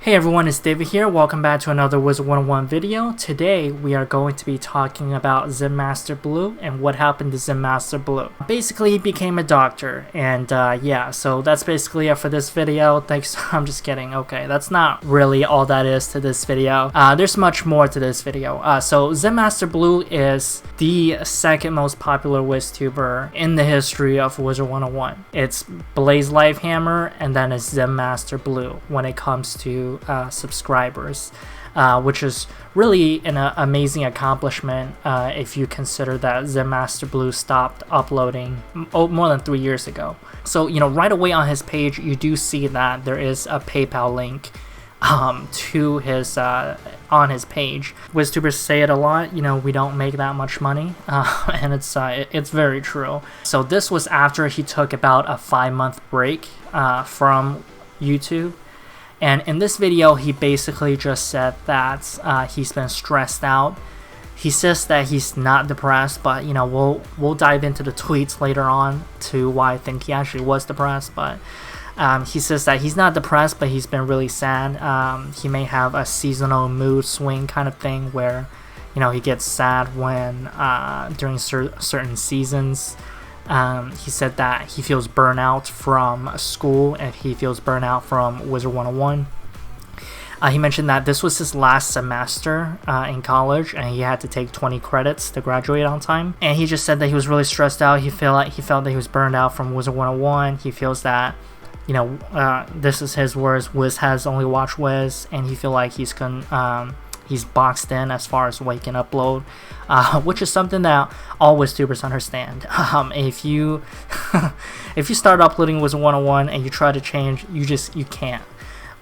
Hey everyone, it's David here. Welcome back to another Wizard 101 video. Today we are going to be talking about ZenmasterBlue and what happened to ZenmasterBlue. Basically, he became a doctor, and yeah, so that's basically it for this video. Thanks. I'm just kidding. Okay, that's not really all that is to this video. There's much more to this video. So ZenmasterBlue is the second most popular Wiztuber in the history of Wizard 101. It's Blaze Lifehammer, and then it's ZenmasterBlue when it comes to subscribers, which is really an amazing accomplishment if you consider that ZenmasterBlue stopped uploading more than 3 years ago. So, you know, right away on his page, you do see that there is a PayPal link to his on his page. Wiztubers say it a lot, you know, we don't make that much money, and it's very true. So this was after he took about a 5-month break from YouTube. And in this video, he basically just said that he's been stressed out. He says that he's not depressed, but you know, we'll dive into the tweets later on to why I think he actually was depressed. But he says that he's not depressed, but he's been really sad. He may have a seasonal mood swing kind of thing where, you know, he gets sad when during certain seasons. He said that he feels burnout from school and he feels burnout from Wizard 101. He mentioned that this was his last semester in college and he had to take 20 credits to graduate on time. And he just said that he was really stressed out. He felt that he was burned out from Wizard 101. He feels that, you know, this is his words, Wiz has only watched Wiz, and he feel like he's boxed in as far as what he can upload, which is something that all Wiztubers understand. If you if you start uploading Wizard 101 and you try to change, you can't.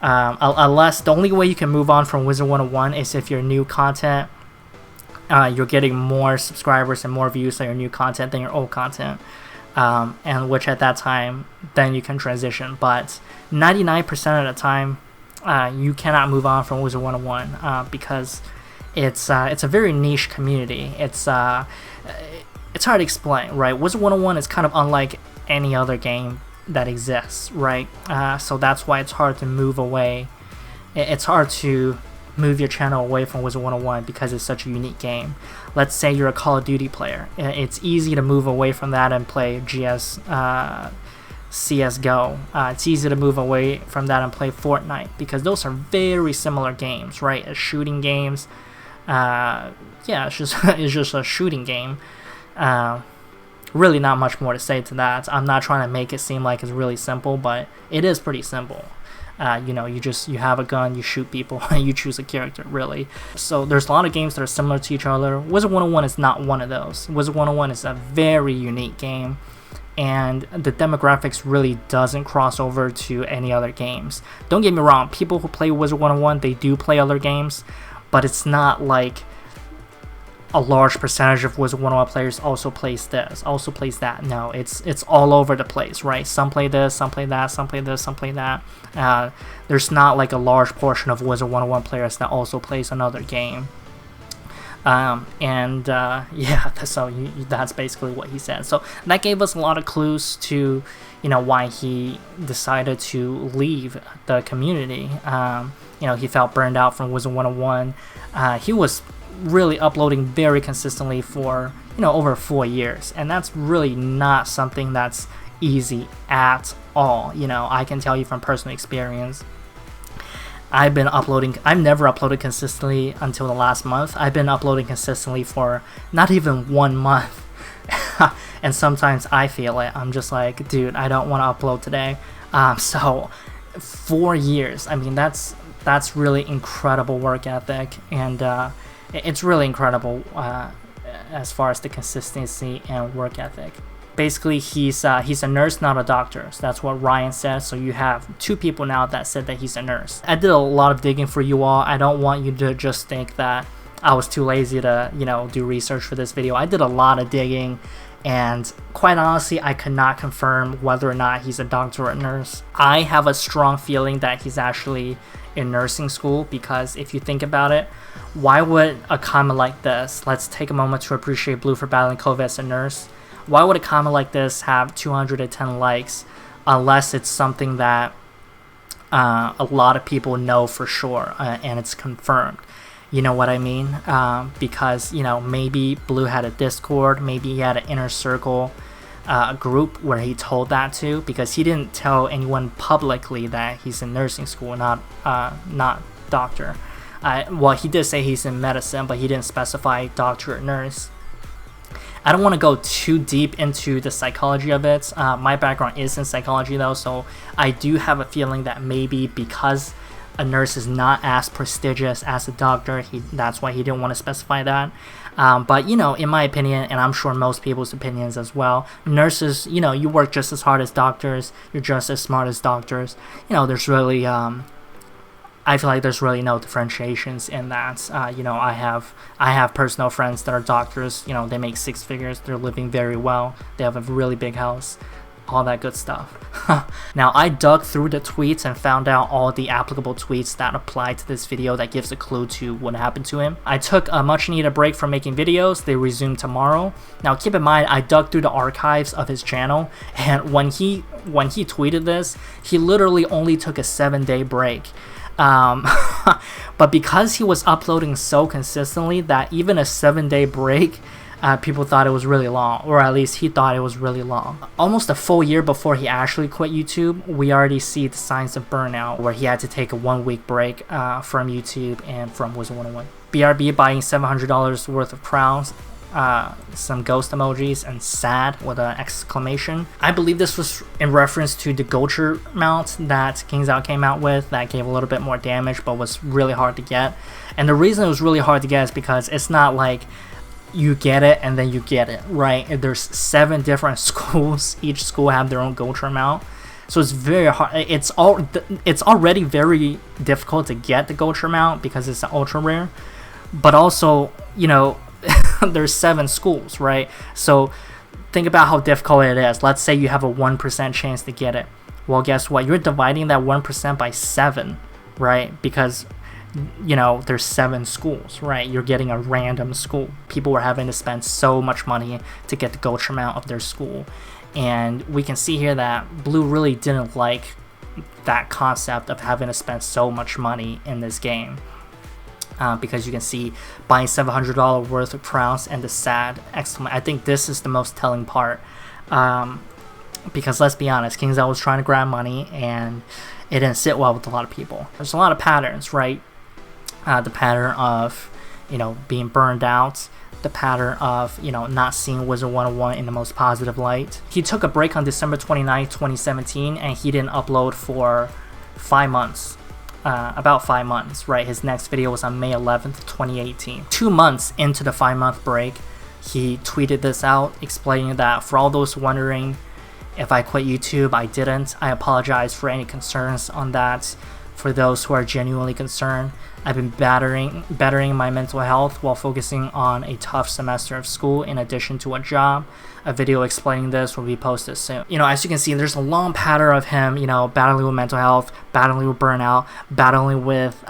Unless the only way you can move on from Wizard 101 is if your new content, you're getting more subscribers and more views on your new content than your old content. And which at that time, then you can transition. But 99% of the time, you cannot move on from Wizard 101 because it's a very niche community. It's hard to explain, right? Wizard 101 is kind of unlike any other game that exists, right? So that's why it's hard to move away. It's hard to move your channel away from Wizard 101 because it's such a unique game. Let's say you're a Call of Duty player. It's easy to move away from that and play CSGO. It's easy to move away from that and play Fortnite because those are very similar games, right? As shooting games. Yeah, it's just a shooting game. Really not much more to say to that. I'm not trying to make it seem like it's really simple, but it is pretty simple. You know, you have a gun, you shoot people, and you choose a character, really. So there's a lot of games that are similar to each other. Wizard 101 is not one of those. Wizard 101 is a very unique game, and the demographics really doesn't cross over to any other games. Don't get me wrong, people who play Wizard 101, they do play other games, but it's not like a large percentage of Wizard 101 players also plays this, also plays that. No, it's all over the place, right? Some play this, some play that, some play this, some play that. There's not like a large portion of Wizard 101 players that also plays another game. Yeah, so that's basically what he said. So that gave us a lot of clues to, you know, why he decided to leave the community. You know, he felt burned out from Wizard 101. He was really uploading very consistently for, you know, over 4 years, and that's really not something that's easy at all. You know, I can tell you from personal experience, I've never uploaded consistently until the last month. I've been uploading consistently for not even 1 month. And sometimes I feel it. I'm just like, dude, I don't want to upload today. So 4 years, I mean, that's really incredible work ethic, and it's really incredible as far as the consistency and work ethic. Basically, he's a nurse, not a doctor. So that's what Ryan said. So you have 2 people now that said that he's a nurse. I did a lot of digging for you all. I don't want you to just think that I was too lazy to, you know, do research for this video. I did a lot of digging, and quite honestly, I could not confirm whether or not he's a doctor or a nurse. I have a strong feeling that he's actually in nursing school, because if you think about it, why would a comment like this, let's take a moment to appreciate Blue for battling COVID as a nurse, why would a comment like this have 210 likes unless it's something that a lot of people know for sure, and it's confirmed. You know what I mean? Because, you know, maybe Blue had a Discord, maybe he had an inner circle group where he told that to, because he didn't tell anyone publicly that he's in nursing school, not doctor. Well, he did say he's in medicine, but he didn't specify doctor or nurse. I don't want to go too deep into the psychology of it. My background is in psychology though, so I do have a feeling that maybe because a nurse is not as prestigious as a doctor, that's why he didn't want to specify that. But, you know, in my opinion, and I'm sure most people's opinions as well, nurses, you know, you work just as hard as doctors, you're just as smart as doctors. You know, there's really, I feel like there's really no differentiations in that. You know, I have personal friends that are doctors, you know, they make 6 figures, they're living very well, they have a really big house, all that good stuff. Now, I dug through the tweets and found out all the applicable tweets that apply to this video that gives a clue to what happened to him. I took a much needed break from making videos. They resume tomorrow. Now, keep in mind, I dug through the archives of his channel, and when he tweeted this, he literally only took a 7-day break. But because he was uploading so consistently that even a 7-day break, people thought it was really long, or at least he thought it was really long. Almost a full year before he actually quit YouTube, we already see the signs of burnout, where he had to take a 1-week break from YouTube and from Wiztubers. BRB buying $700 worth of crowns, some ghost emojis, and sad with an exclamation. I believe this was in reference to the Gulcher mount that KingsOut came out with that gave a little bit more damage but was really hard to get. And the reason it was really hard to get is because it's not like you get it and then you get it, right? There's 7 different schools. Each school have their own Gulcher mount, so it's very hard. It's already very difficult to get the Gulcher mount because it's an ultra rare, but also, you know, there's 7 schools, right? So think about how difficult it is. Let's say you have a 1% chance to get it. Well, guess what? You're dividing that 1% by 7, right? Because, you know, there's 7 schools, right? You're getting a random school. People were having to spend so much money to get the Gulcher mount of their school. And we can see here that Blue really didn't like that concept of having to spend so much money in this game. Because you can see buying $700 worth of crowns and the sad exclamation. I think this is the most telling part. Because let's be honest, KingsOut was trying to grab money and it didn't sit well with a lot of people. There's a lot of patterns, right? The pattern of, you know, being burned out, the pattern of, you know, not seeing Wizard 101 in the most positive light. He took a break on December 29th, 2017, and he didn't upload for 5 months. About 5 months, right? His next video was on May 11th, 2018. 2 months into the 5-month break, he tweeted this out, explaining that for all those wondering if I quit YouTube, I didn't. I apologize for any concerns on that. For those who are genuinely concerned, I've been bettering my mental health while focusing on a tough semester of school in addition to a job. A video explaining this will be posted soon. You know, as you can see, there's a long pattern of him, you know, battling with mental health, battling with burnout, battling with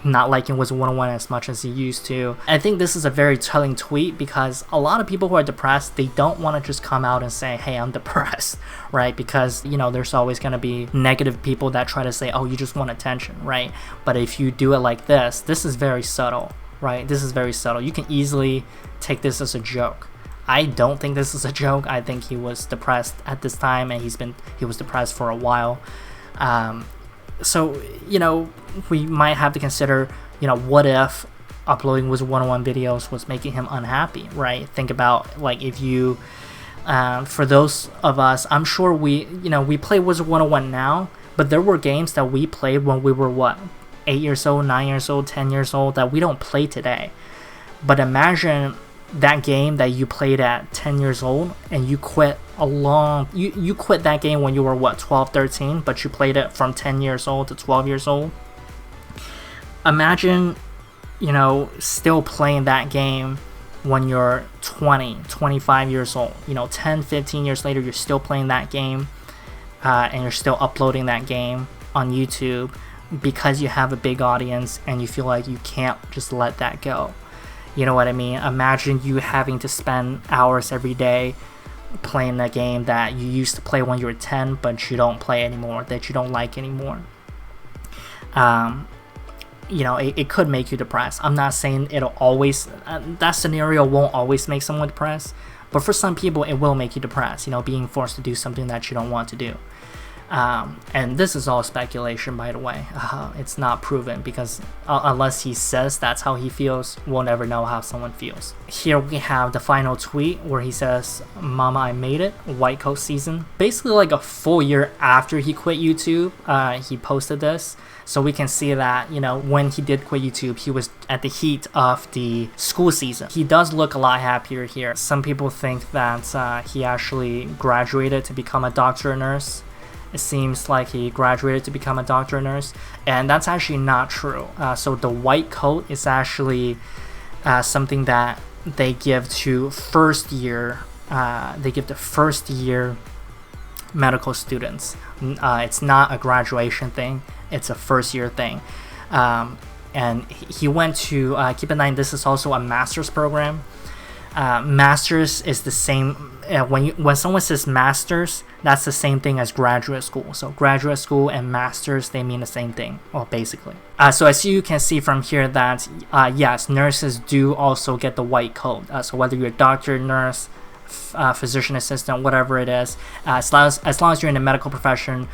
not liking Wizard 101 as much as he used to. I think this is a very telling tweet because a lot of people who are depressed, they don't want to just come out and say, hey, I'm depressed, right? Because, you know, there's always going to be negative people that try to say, oh, you just want attention, right? But if you do it like this is very subtle, right? This is very subtle. You can easily take this as a joke. I don't think this is a joke. I think he was depressed at this time, and he was depressed for a while. So, you know, we might have to consider, you know, what if uploading Wizard 101 videos was making him unhappy, right? Think about, like, if you, for those of us, I'm sure we play Wizard 101 now, but there were games that we played when we were, what, 8 years old, 9 years old, 10 years old that we don't play today. But imagine that game that you played at 10 years old and you quit you quit that game when you were, what, 12, 13, but you played it from 10 years old to 12 years old. Imagine, you know, still playing that game when you're 20, 25 years old. You know, 10, 15 years later, you're still playing that game and you're still uploading that game on YouTube because you have a big audience and you feel like you can't just let that go. You know what I mean? Imagine you having to spend hours every day playing a game that you used to play when you were 10 but you don't play anymore, that you don't like anymore. you know, it could make you depressed. I'm not saying it'll always, that scenario won't always make someone depressed, but for some people it will make you depressed, you know, being forced to do something that you don't want to do. And this is all speculation, by the way. It's not proven, because unless he says that's how he feels, we'll never know how someone feels. Here we have the final tweet where he says, "Mama, I made it, white coat season." Basically like a full year after he quit YouTube, he posted this. So we can see that, you know, when he did quit YouTube, he was at the heat of the school season. He does look a lot happier here. Some people think that he actually graduated to become a doctor or nurse. It seems like he graduated to become a doctor or nurse, and that's actually not true. So the white coat is actually something that they give to first year. They give to first year medical students. It's not a graduation thing. It's a first year thing. And he went to, keep in mind, this is also a master's program. Master's is the same, when someone says master's, that's the same thing as graduate school. So graduate school and master's, they mean the same thing, well, basically. So as you can see from here that, yes, nurses do also get the white coat. So whether you're a doctor, nurse, physician assistant, whatever it is, as long as you're in the medical profession,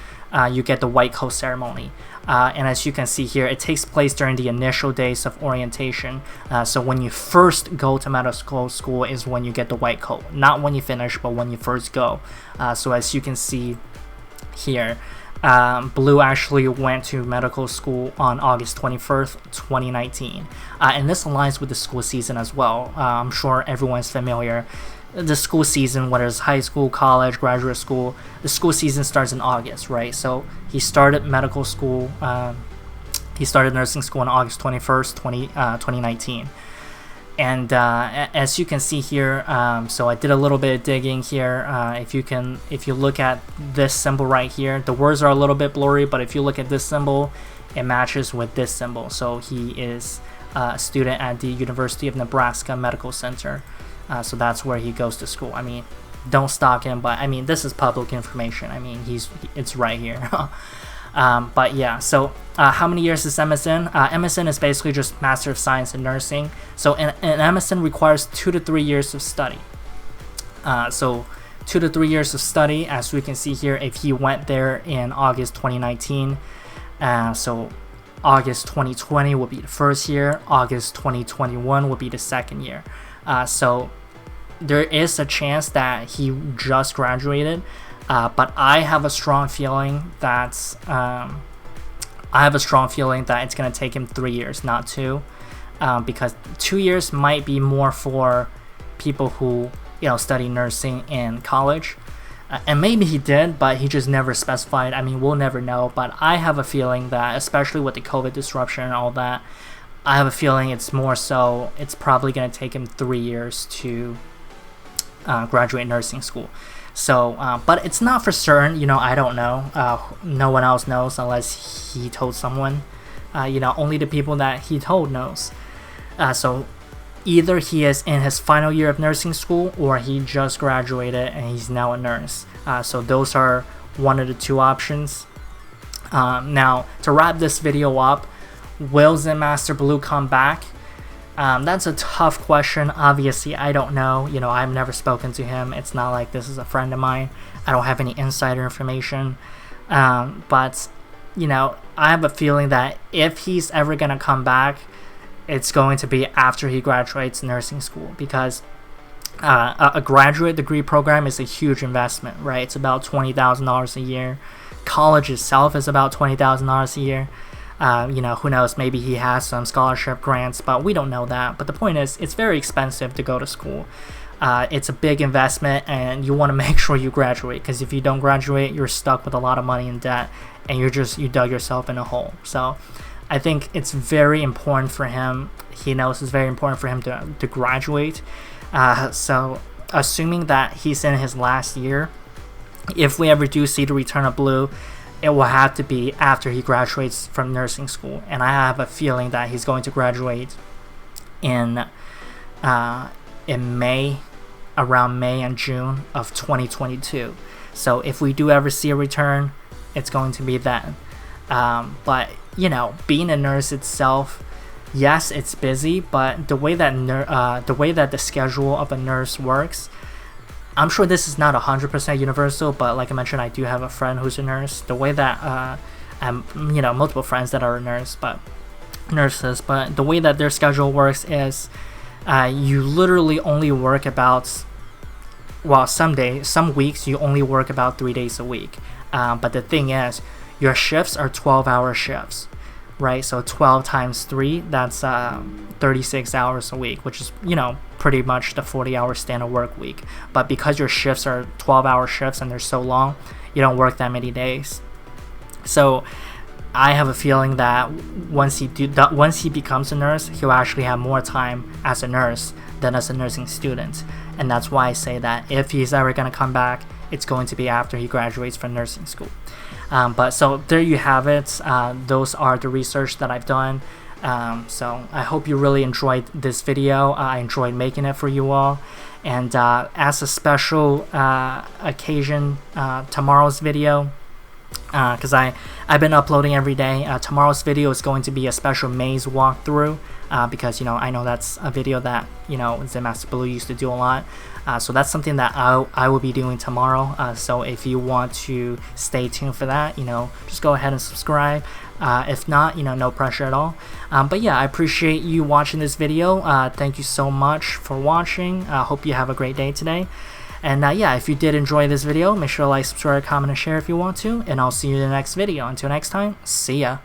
you get the white coat ceremony. And as you can see here, it takes place during the initial days of orientation. So when you first go to medical school is when you get the white coat, not when you finish, but when you first go. So as you can see here, Blue actually went to medical school on August 21st, 2019. And this aligns with the school season as well. I'm sure everyone's familiar. The school season, whether it's high school, college, graduate school, the school season starts in August, right? So he started medical school, he started nursing school on August 21st, 2019. And as you can see here, so I did a little bit of digging here. If you look at this symbol right here, the words are a little bit blurry, but if you look at this symbol, it matches with this symbol. So he is a student at the University of Nebraska Medical Center. So that's where he goes to school. I mean, don't stalk him, but I mean, this is public information. I mean, it's right here. But yeah, so how many years is MSN? MSN is basically just Master of Science in Nursing. So an MSN requires 2 to 3 years of study. So 2 to 3 years of study, as we can see here, if he went there in August 2019. So August 2020 will be the first year. August 2021 will be the second year. So there is a chance that he just graduated, but I have a strong feeling that it's gonna take him 3 years, not 2, because 2 years might be more for people who, you know, study nursing in college, and maybe he did, but he just never specified. I mean, we'll never know, but I have a feeling that, especially with the COVID disruption and all that, I have a feeling it's more so, it's probably going to take him 3 years to graduate nursing school. So, but it's not for certain, you know, I don't know. No one else knows unless he told someone. You know, only the people that he told knows. So either he is in his final year of nursing school or he just graduated and he's now a nurse. So those are one of the two options. Now, to wrap this video up, will ZenmasterBlue come back? That's a tough question. Obviously, I don't know. You know, I've never spoken to him. It's not like this is a friend of mine. I don't have any insider information. But, you know, I have a feeling that if he's ever going to come back, it's going to be after he graduates nursing school, because a graduate degree program is a huge investment, right? It's about $20,000 a year. College itself is about $20,000 a year. You know, who knows, maybe he has some scholarship grants, but we don't know that. But the point is, it's very expensive to go to school. It's a big investment, and you want to make sure you graduate, because if you don't graduate, you're stuck with a lot of money in debt, and you dug yourself in a hole. So I think it's very important for him. He knows it's very important for him to graduate. So assuming that he's in his last year, if we ever do see the return of Blue, it will have to be after he graduates from nursing school. And I have a feeling that he's going to graduate in May, around May and June of 2022. So if we do ever see a return, it's going to be then. But you know, being a nurse itself, yes, it's busy, but the way that the schedule of a nurse works, I'm sure this is not 100% universal, but like I mentioned, I do have a friend who's a nurse. The way that you know, multiple friends that are nurses, but the way that their schedule works is you literally only work about, well, some weeks you only work about 3 days a week. But the thing is, your shifts are 12-hour shifts, right? So 12 times 3, that's 36 hours a week, which is, you know, pretty much the 40-hour standard work week. But because your shifts are 12-hour shifts and they're so long, you don't work that many days. So I have a feeling that once he becomes a nurse, he'll actually have more time as a nurse than as a nursing student. And that's why I say that if he's ever going to come back, it's going to be after he graduates from nursing school. But so there you have it. Those are the research that I've done. So I hope you really enjoyed this video. I enjoyed making it for you all. And as a special occasion, tomorrow's video, because I've been uploading every day. Tomorrow's video is going to be a special maze walkthrough, because, you know, I know that's a video that, you know, ZenmasterBlue used to do a lot. So that's something that I will be doing tomorrow. So if you want to stay tuned for that, you know, just go ahead and subscribe. If not, you know, no pressure at all. But yeah, I appreciate you watching this video. Thank you so much for watching. Hope you have a great day today. And yeah, if you did enjoy this video, make sure to like, subscribe, comment, and share if you want to. And I'll see you in the next video. Until next time, see ya.